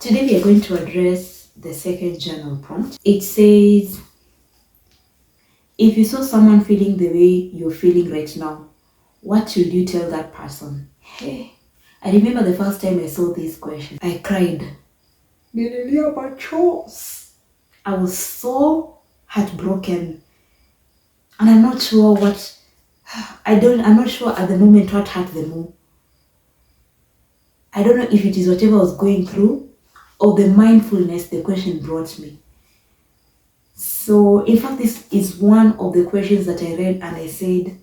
Today we are going to address the second journal prompt. It says, if you saw someone feeling the way you're feeling right now, what should you tell that person? Hey, I remember the first time I saw this question. I cried. Nililia machozi. I was so heartbroken. And I'm not sure I'm not sure at the moment what hurt the more. I don't know if it is whatever I was going through or the mindfulness the question brought me. So, in fact, this is one of the questions that I read and I said,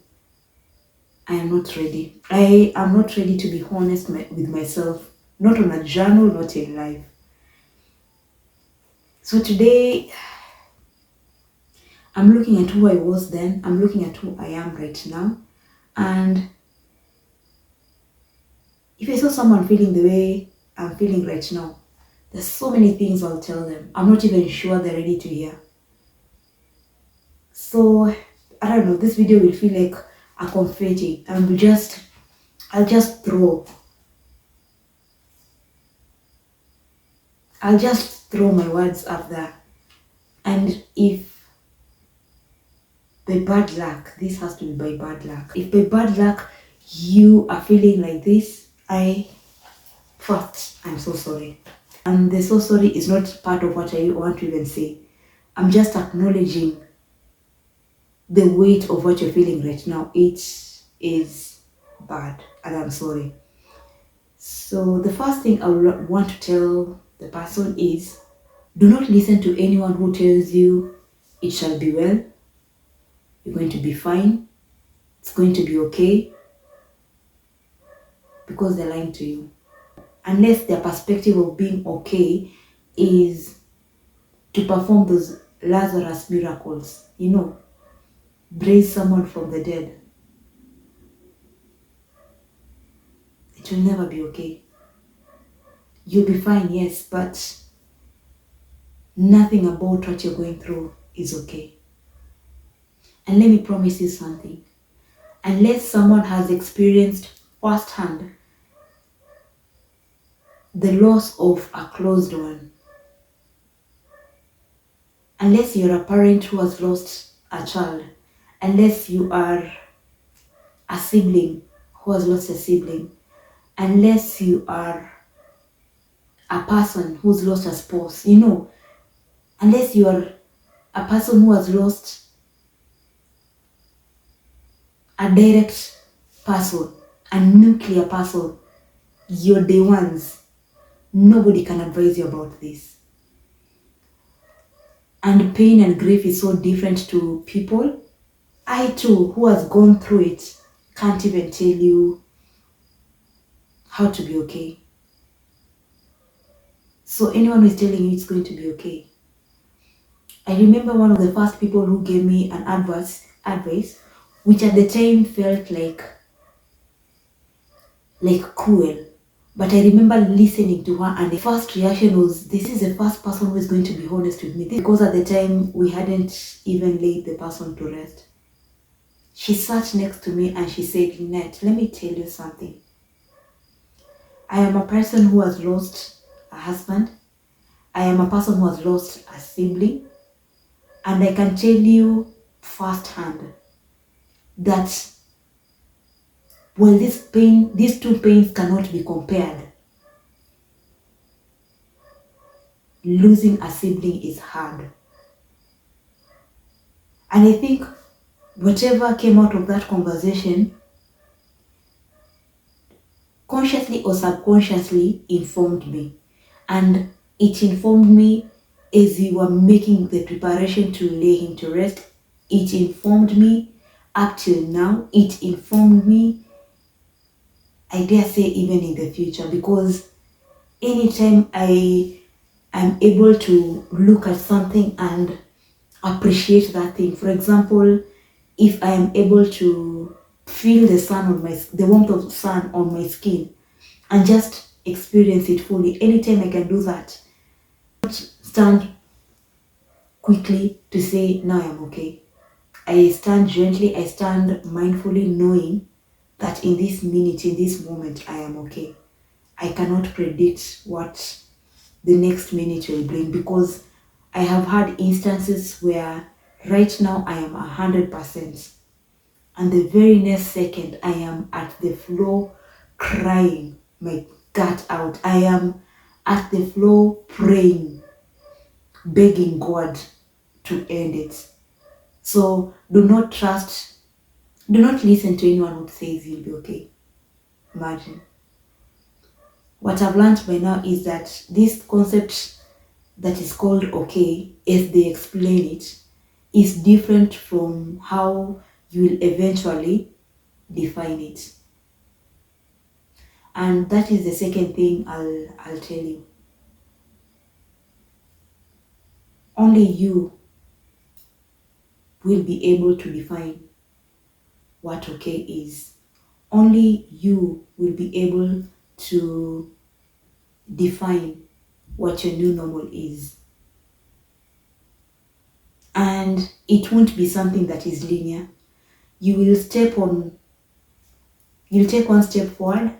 I am not ready. I am not ready to be honest with myself, not on a journal, not in life. So today, I'm looking at who I was then, I'm looking at who I am right now, and if I saw someone feeling the way I'm feeling right now, there's so many things I'll tell them. I'm not even sure they're ready to hear. So, I don't know, this video will feel like a confetti and I'll just throw my words up there. And if by bad luck, this has to be by bad luck. If by bad luck you are feeling like this, I'm so sorry. And the so sorry is not part of what I want to even say. I'm just acknowledging the weight of what you're feeling right now. It is bad and I'm sorry. So the first thing I would want to tell the person is, do not listen to anyone who tells you it shall be well, you're going to be fine, it's going to be okay, because they're lying to you. Unless their perspective of being okay is to perform those Lazarus miracles, raise someone from the dead. It will never be okay. You'll be fine, yes, but nothing about what you're going through is okay. And let me promise you something. Unless someone has experienced firsthand the loss of a closed one, unless you're a parent who has lost a child, unless you are a sibling who has lost a sibling, unless you are a person who's lost a spouse, unless you are a person who has lost a direct person, a nuclear person, you're the ones. Nobody can advise you about this. And pain and grief is so different to people. I too, who has gone through it, can't even tell you how to be okay. So anyone who is telling you it's going to be okay. I remember one of the first people who gave me an advice, which at the time felt like cruel. But I remember listening to her and the first reaction was, this is the first person who is going to be honest with me. Because at the time we hadn't even laid the person to rest. She sat next to me and she said, Lynette, let me tell you something. I am a person who has lost a husband. I am a person who has lost a sibling. And I can tell you firsthand that these two pains cannot be compared. Losing a sibling is hard. And I think whatever came out of that conversation, consciously or subconsciously, informed me. And it informed me as you were making the preparation to lay him to rest. It informed me up till now. It informed me, I dare say, even in the future, because anytime I am able to look at something and appreciate that thing, for example, if I am able to feel the warmth of the sun on my skin and just experience it fully, anytime I can do that, not stand quickly to say, now I'm okay. I stand gently, I stand mindfully, knowing that in this minute, in this moment, I am okay. I cannot predict what the next minute you'll blink, because I have had instances where right now I am 100%, and the very next second I am at the floor crying my gut out. I am at the floor praying, begging God to end it. So do not listen to anyone who says you'll be okay. Imagine. What I've learned by now is that this concept that is called okay, as they explain it, is different from how you will eventually define it. And that is the second thing I'll tell you. Only you will be able to define what okay is. Only you will be able to define what your new normal is. And it won't be something that is linear. You'll take one step forward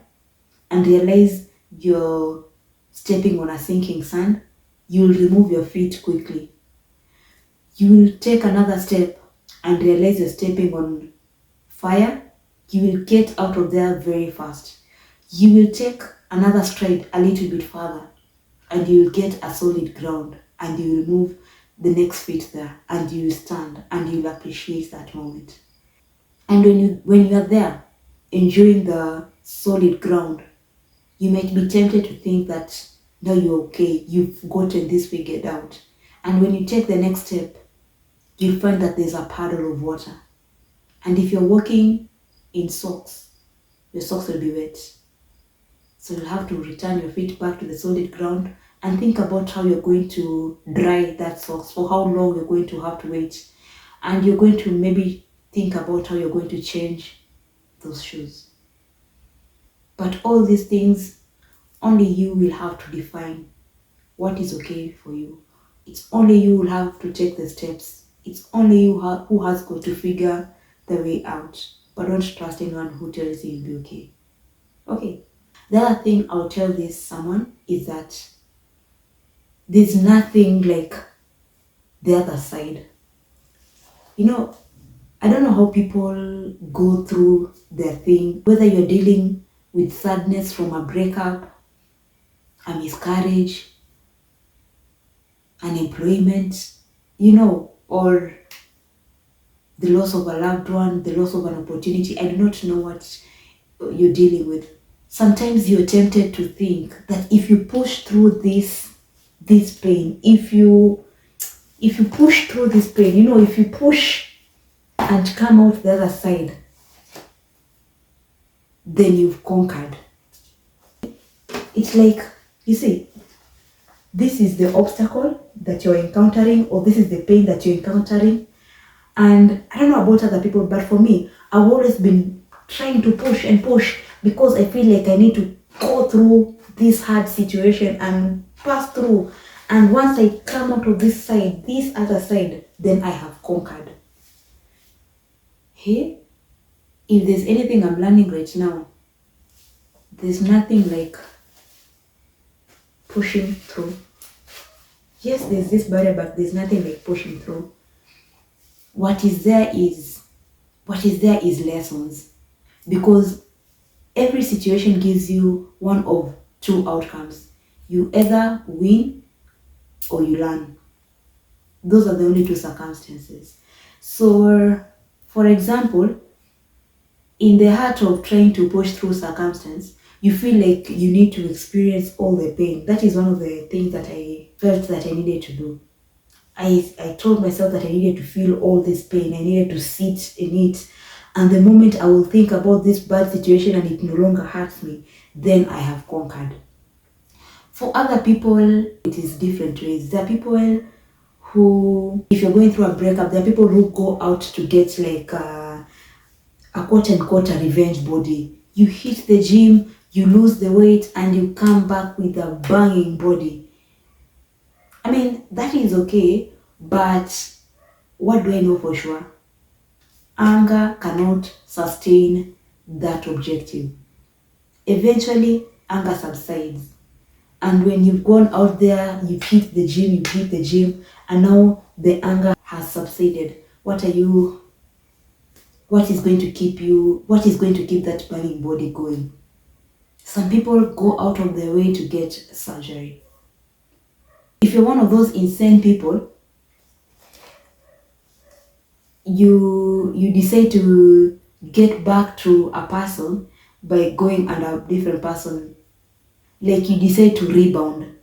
and realize you're stepping on a sinking sand. You'll remove your feet quickly. You will take another step and realize you're stepping on fire. You will get out of there very fast. You will take another stride a little bit further and you will get a solid ground, and you will move the next feet there, and you will stand and you will appreciate that moment. And when you are there enjoying the solid ground, you might be tempted to think that now you're okay, you've gotten this figured out. And when you take the next step, you'll find that there's a puddle of water. And if you're walking in socks, your socks will be wet. So you'll have to return your feet back to the solid ground and think about how you're going to dry that socks, for how long you're going to have to wait. And you're going to maybe think about how you're going to change those shoes. But all these things, only you will have to define what is okay for you. It's only you will have to take the steps. It's only you who has got to figure the way out. But don't trust anyone who tells you you'll be okay. Okay. The other thing I'll tell this someone is that there's nothing like the other side. I don't know how people go through their thing, whether you're dealing with sadness from a breakup, a miscarriage, unemployment, or the loss of a loved one, the loss of an opportunity. I do not know what you're dealing with. Sometimes you're tempted to think that if you push through this pain, if you push through this pain, if you push and come out the other side, then you've conquered. It's like, you see, this is the obstacle that you're encountering, or this is the pain that you're encountering. And I don't know about other people, but for me, I've always been trying to push and push, because I feel like I need to go through this hard situation and pass through. And once I come out of this other side, then I have conquered. Hey, if there's anything I'm learning right now, there's nothing like pushing through. Yes, there's this barrier, but there's nothing like pushing through. What is there is lessons, because every situation gives you one of two outcomes. You either win or you learn. Those are the only two circumstances. So, for example, in the heart of trying to push through circumstance, you feel like you need to experience all the pain. That is one of the things that I felt that I needed to do. I told myself that I needed to feel all this pain. I needed to sit in it. And the moment I will think about this bad situation and it no longer hurts me, then I have conquered. For other people, it is different ways. There are people who, if you're going through a breakup, there are people who go out to get like a quote unquote a revenge body. You hit the gym, you lose the weight, and you come back with a banging body. I mean, that is okay, but what do I know for sure? Anger cannot sustain that objective. Eventually, anger subsides, And when you've gone out there, you've hit the gym, and now the anger has subsided. What is going to keep that burning body going? Some people go out of their way to get surgery. If you're one of those insane people, you decide to get back to a person by going and a different person, like you decide to rebound.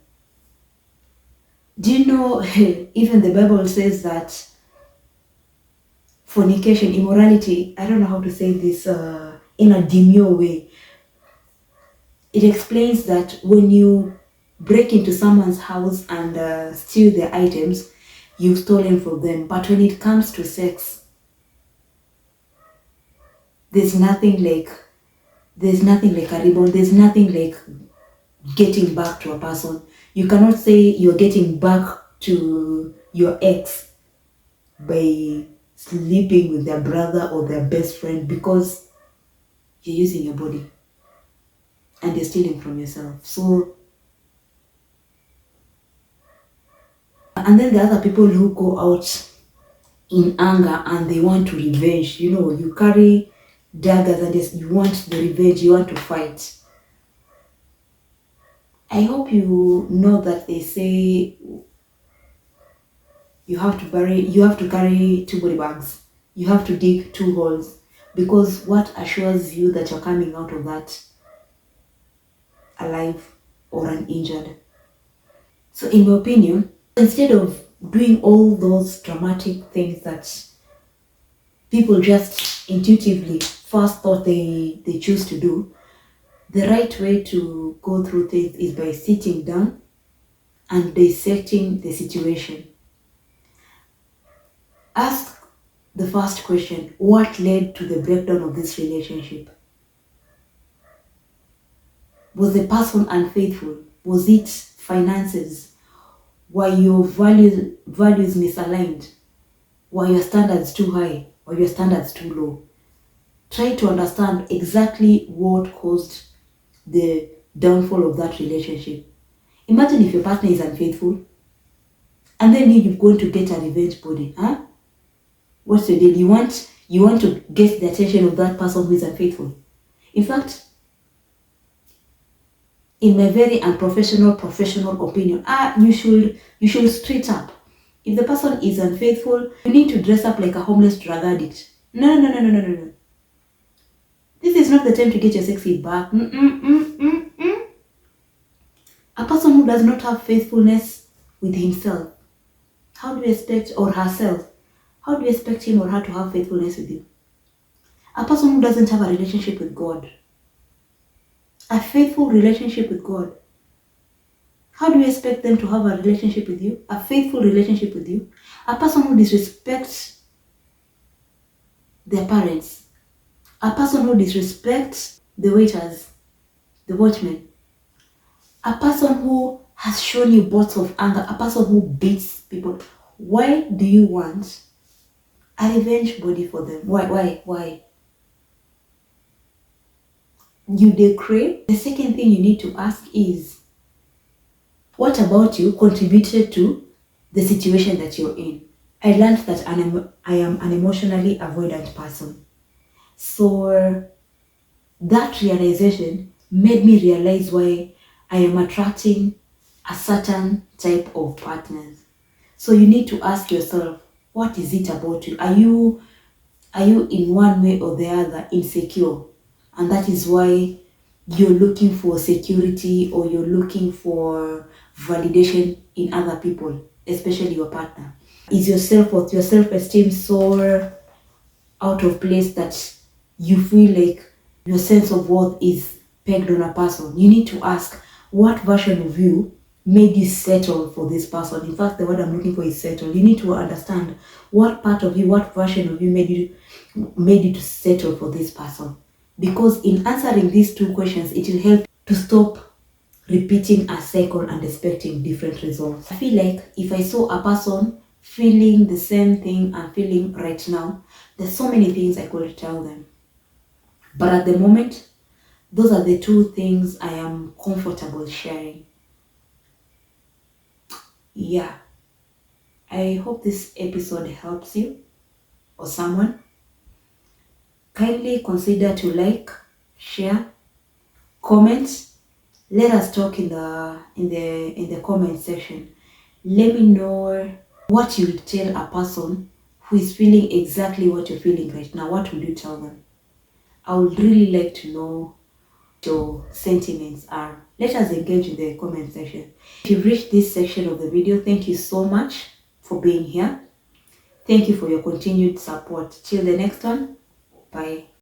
Do you know even the Bible says that fornication, immorality, I don't know how to say this in a demure way. It explains that when you break into someone's house and steal their items, you've stolen from them. But when it comes to sex, there's nothing like a rebound. There's nothing like getting back to a person. You cannot say you're getting back to your ex by sleeping with their brother or their best friend, because you're using your body and you're stealing from yourself. So, and then the other people who go out in anger and they want to revenge. You carry daggers and you want the revenge, you want to fight. I hope you know that they say you have to carry two body bags. You have to dig two holes, because what assures you that you're coming out of that alive or uninjured? So in my opinion, instead of doing all those dramatic things that people just intuitively first thought they choose to do, the right way to go through things is by sitting down and dissecting the situation. Ask the first question: what led to the breakdown of this relationship? Was the person unfaithful? Was it finances? Were your values misaligned? Were your standards too high or your standards too low? Try to understand exactly what caused the downfall of that relationship. Imagine if your partner is unfaithful and then you're going to get a revenge body. What's your deal? You want to get the attention of that person who is unfaithful. In fact, in my very unprofessional professional opinion, you should straight up. If the person is unfaithful, you need to dress up like a homeless drug addict. No. This is not the time to get your sexy back. A person who does not have faithfulness with himself, how do you expect, or herself, how do you expect him or her to have faithfulness with you? A person who doesn't have a relationship with God, a faithful relationship with God, how do you expect them to have a relationship with you, a faithful relationship with you? A person who disrespects their parents, a person who disrespects the waiters, the watchmen, a person who has shown you bouts of anger, a person who beats people. Why do you want a revenge body for them? Why? You decree. The second thing you need to ask is, what about you contributed to the situation that you're in? I learned that I am an emotionally avoidant person. So that realization made me realize why I am attracting a certain type of partners. So you need to ask yourself, what is it about you? Are you in one way or the other insecure? And that is why you're looking for security, or you're looking for validation in other people, especially your partner. Is your self-worth, your self-esteem so out of place that you feel like your sense of worth is pegged on a person? You need to ask, what version of you made you settle for this person? In fact, the word I'm looking for is settle. You need to understand what part of you, what version of you made you to settle for this person. Because in answering these two questions, it will help to stop repeating a cycle and expecting different results. I feel like if I saw a person feeling the same thing I'm feeling right now, there's so many things I could tell them. But at the moment, those are the two things I am comfortable sharing. Yeah, I hope this episode helps you or someone. Kindly consider to like, share, comment. Let us talk in the comment section. Let me know what you would tell a person who is feeling exactly what you're feeling right now. What would you tell them? I would really like to know your sentiments are. Let us engage in the comment section. If you've reached this section of the video, thank you so much for being here. Thank you for your continued support. Till the next one, bye.